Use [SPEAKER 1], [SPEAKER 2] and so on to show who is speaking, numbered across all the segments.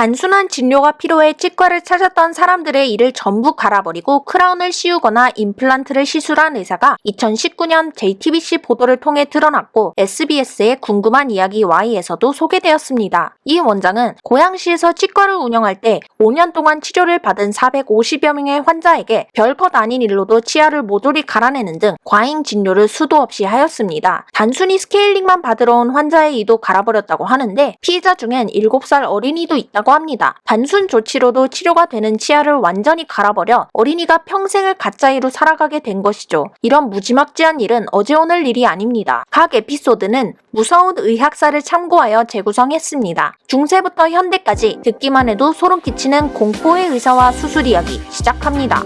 [SPEAKER 1] 단순한 진료가 필요해 치과를 찾았던 사람들의 이를 전부 갈아버리고 크라운을 씌우거나 임플란트를 시술한 의사가 2019년 JTBC 보도를 통해 드러났고 SBS의 궁금한 이야기 Y에서도 소개되었습니다. 이 원장은 고양시에서 치과를 운영할 때 5년 동안 치료를 받은 450여 명의 환자에게 별것 아닌 일로도 치아를 모조리 갈아내는 등 과잉 진료를 수도 없이 하였습니다. 단순히 스케일링만 받으러 온 환자의 이도 갈아버렸다고 하는데 피해자 중엔 7살 어린이도 있다고 합니다. 단순 조치로도 치료가 되는 치아를 완전히 갈아버려 어린이가 평생을 가짜이로 살아가게 된 것이죠. 이런 무지막지한 일은 어제 오늘 일이 아닙니다. 각 에피소드는 무서운 의학사를 참고하여 재구성했습니다. 중세부터 현대까지 듣기만 해도 소름 끼치는 공포의 의사와 수술 이야기 시작합니다.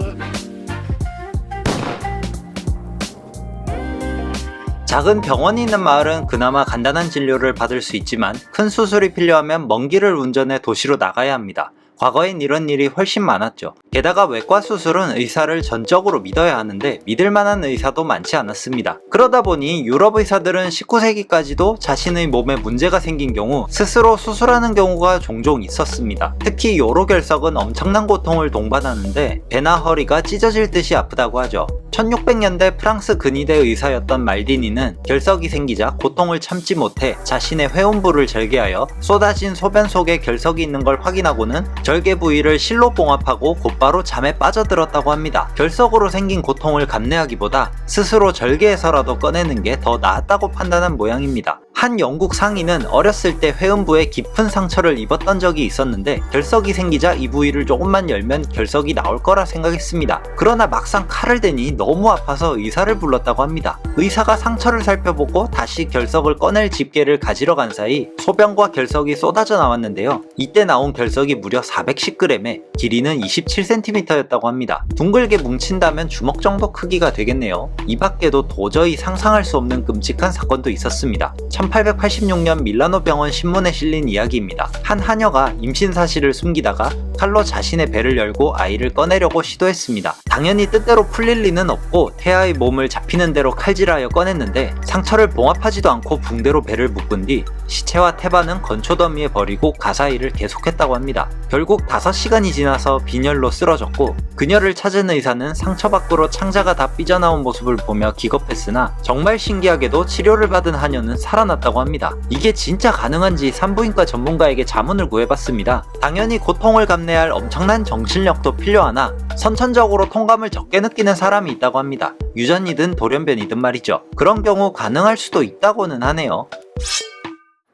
[SPEAKER 2] 작은 병원이 있는 마을은 그나마 간단한 진료를 받을 수 있지만 큰 수술이 필요하면 먼 길을 운전해 도시로 나가야 합니다. 과거엔 이런 일이 훨씬 많았죠. 게다가 외과 수술은 의사를 전적으로 믿어야 하는데 믿을 만한 의사도 많지 않았습니다. 그러다 보니 유럽 의사들은 19세기까지도 자신의 몸에 문제가 생긴 경우 스스로 수술하는 경우가 종종 있었습니다. 특히 요로결석은 엄청난 고통을 동반하는데 배나 허리가 찢어질 듯이 아프다고 하죠. 1600년대 프랑스 근위대 의사였던 말디니는 결석이 생기자 고통을 참지 못해 자신의 회음부를 절개하여 쏟아진 소변 속에 결석이 있는 걸 확인하고는 절개 부위를 실로 봉합하고 곧바로 잠에 빠져들었다고 합니다. 결석으로 생긴 고통을 감내하기보다 스스로 절개해서라도 꺼내는 게 더 나았다고 판단한 모양입니다. 한 영국 상인은 어렸을 때 회음부에 깊은 상처를 입었던 적이 있었는데 결석이 생기자 이 부위를 조금만 열면 결석이 나올 거라 생각했습니다. 그러나 막상 칼을 대니 너무 아파서 의사를 불렀다고 합니다. 의사가 상처를 살펴보고 다시 결석을 꺼낼 집게를 가지러 간 사이 소변과 결석이 쏟아져 나왔는데요. 이때 나온 결석이 무려 410g에 길이는 27cm였다고 합니다. 둥글게 뭉친다면 주먹 정도 크기가 되겠네요. 이 밖에도 도저히 상상할 수 없는 끔찍한 사건도 있었습니다. 1886년 밀라노 병원 신문에 실린 이야기입니다. 한 하녀가 임신 사실을 숨기다가 칼로 자신의 배를 열고 아이를 꺼내려고 시도했습니다. 당연히 뜻대로 풀릴 리는 없고 태아의 몸을 잡히는 대로 칼질하여 꺼냈는데 상처를 봉합하지도 않고 붕대로 배를 묶은 뒤 시체와 태반은 건초더미에 버리고 가사일을 계속했다고 합니다. 결국 5시간이 지나서 빈혈로 쓰러졌고 그녀를 찾은 의사는 상처 밖으로 창자가 다 삐져나온 모습을 보며 기겁했으나 정말 신기하게도 치료를 받은 하녀는 살아났다고 합니다. 이게 진짜 가능한지 산부인과 전문가에게 자문을 구해봤습니다. 당연히 고통을 감내할 엄청난 정신력도 필요하나 선천적으로 통감을 적게 느끼는 사람이 있다고 합니다. 유전이든 돌연변이든 말이죠. 그런 경우 가능할 수도 있다고는 하네요.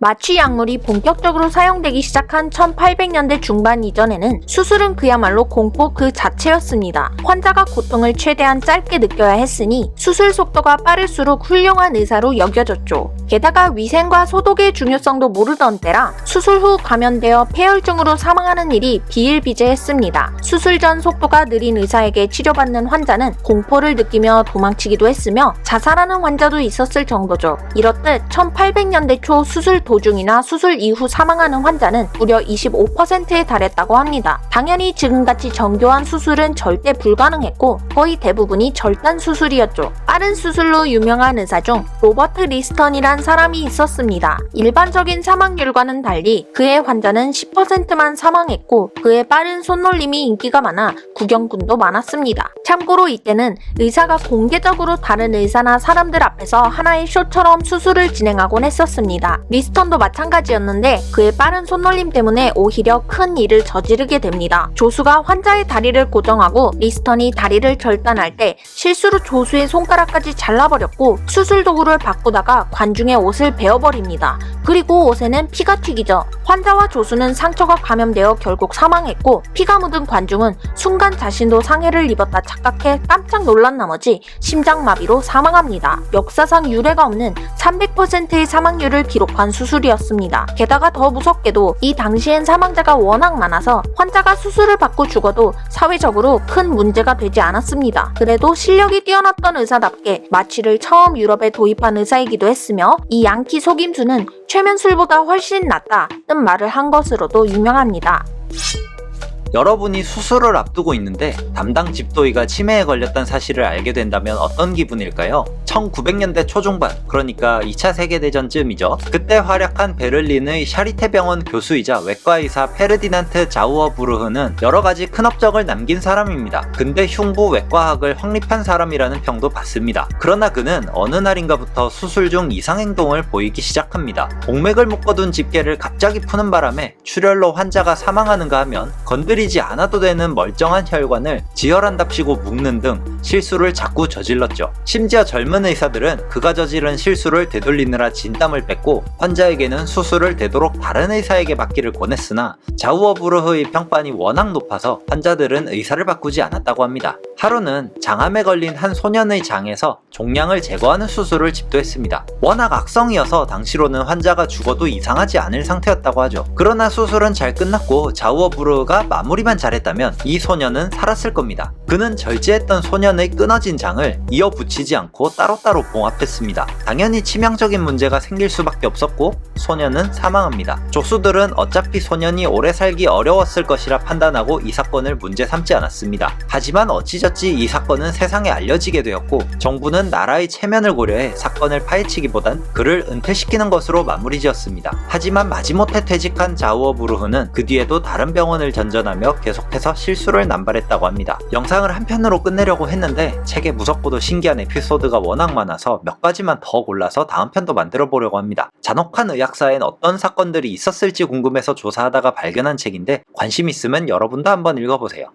[SPEAKER 1] 마취 약물이 본격적으로 사용되기 시작한 1800년대 중반 이전에는 수술은 그야말로 공포 그 자체였습니다. 환자가 고통을 최대한 짧게 느껴야 했으니 수술 속도가 빠를수록 훌륭한 의사로 여겨졌죠. 게다가 위생과 소독의 중요성도 모르던 때라 수술 후 감염되어 폐혈증으로 사망하는 일이 비일비재했습니다. 수술 전 속도가 느린 의사에게 치료받는 환자는 공포를 느끼며 도망치기도 했으며 자살하는 환자도 있었을 정도죠. 이렇듯 1800년대 초 수술 도중이나 수술 이후 사망하는 환자는 무려 25%에 달했다고 합니다. 당연히 지금같이 정교한 수술은 절대 불가능했고 거의 대부분이 절단 수술이었죠. 빠른 수술로 유명한 의사 중 로버트 리스턴이란 사람이 있었습니다. 일반적인 사망률과는 달리 그의 환자는 10%만 사망했고 그의 빠른 손놀림이 인기가 많아 구경꾼도 많았습니다. 참고로 이때는 의사가 공개적으로 다른 의사나 사람들 앞에서 하나의 쇼처럼 수술을 진행하곤 했었습니다. 리스턴도 마찬가지였는데 그의 빠른 손놀림 때문에 오히려 큰 일을 저지르게 됩니다. 조수가 환자의 다리를 고정하고 리스턴이 다리를 절단할 때 실수로 조수의 손가락까지 잘라버렸고 수술 도구를 바꾸다가 관중의 옷을 베어버립니다. 그리고 옷에는 피가 튀기죠. 환자와 조수는 상처가 감염되어 결국 사망했고 피가 묻은 관중은 순간 자신도 상해를 입었다 착각해 깜짝 놀란 나머지 심장마비로 사망합니다. 역사상 유례가 없는 300%의 사망률을 기록한 수술이었습니다. 게다가 더 무섭게도 이 당시엔 사망자가 워낙 많아서 환자가 수술을 받고 죽어도 사회적으로 큰 문제가 되지 않았습니다. 그래도 실력이 뛰어났던 의사답게 마취를 처음 유럽에 도입한 의사이기도 했으며 이 양키 속임수는 최면술보다 훨씬 낫다는 말을 한 것으로도 유명합니다.
[SPEAKER 2] 여러분이 수술을 앞두고 있는데 담당 집도의가 치매에 걸렸다는 사실을 알게 된다면 어떤 기분일까요? 1900년대 초중반, 그러니까 2차 세계대전쯤이죠. 그때 활약한 베를린의 샤리테 병원 교수이자 외과의사 페르디난트 자우어부르흐는 여러가지 큰 업적을 남긴 사람입니다. 근대 흉부 외과학을 확립한 사람이라는 평도 받습니다. 그러나 그는 어느 날인가부터 수술 중 이상행동을 보이기 시작합니다. 동맥을 묶어둔 집게를 갑자기 푸는 바람에 출혈로 환자가 사망하는가 하면 건드리지 않아도 되는 멀쩡한 혈관을 지혈한답시고 묶는 등 실수를 자꾸 저질렀죠. 심지어 젊은 의사들은 그가 저지른 실수를 되돌리느라 진땀을 뺐고 환자에게는 수술을 되도록 다른 의사에게 맡기를 권했으나 자우어부르흐의 평판이 워낙 높아서 환자들은 의사를 바꾸지 않았다고 합니다. 하루는 장암에 걸린 한 소년의 장에서 종양을 제거하는 수술을 집도했습니다. 워낙 악성이어서 당시로는 환자가 죽어도 이상하지 않을 상태였다고 하죠. 그러나 수술은 잘 끝났고 자우어부르흐가 마무리만 잘했다면 이 소년은 살았을 겁니다. 그는 절제했던 소년의 끊어진 장을 이어 붙이지 않고 따로따로 봉합했습니다. 당연히 치명적인 문제가 생길 수밖에 없었고 소년은 사망합니다. 조수들은 어차피 소년이 오래 살기 어려웠을 것이라 판단하고 이 사건을 문제 삼지 않았습니다. 하지만 어찌저찌 이 사건은 세상에 알려지게 되었고 정부는 나라의 체면을 고려해 사건을 파헤치기보단 그를 은퇴시키는 것으로 마무리 지었습니다. 하지만 마지못해 퇴직한 자우어부르흐는 그 뒤에도 다른 병원을 전전하며 계속해서 실수를 남발했다고 합니다. 영상을 한 편으로 끝내려고 했는데 책에 무섭고도 신기한 에피소드가 워낙 많아서 몇 가지만 더 골라서 다음 편도 만들어 보려고 합니다. 잔혹한 의학사엔 어떤 사건들이 있었을지 궁금해서 조사하다가 발견한 책인데 관심 있으면 여러분도 한번 읽어보세요.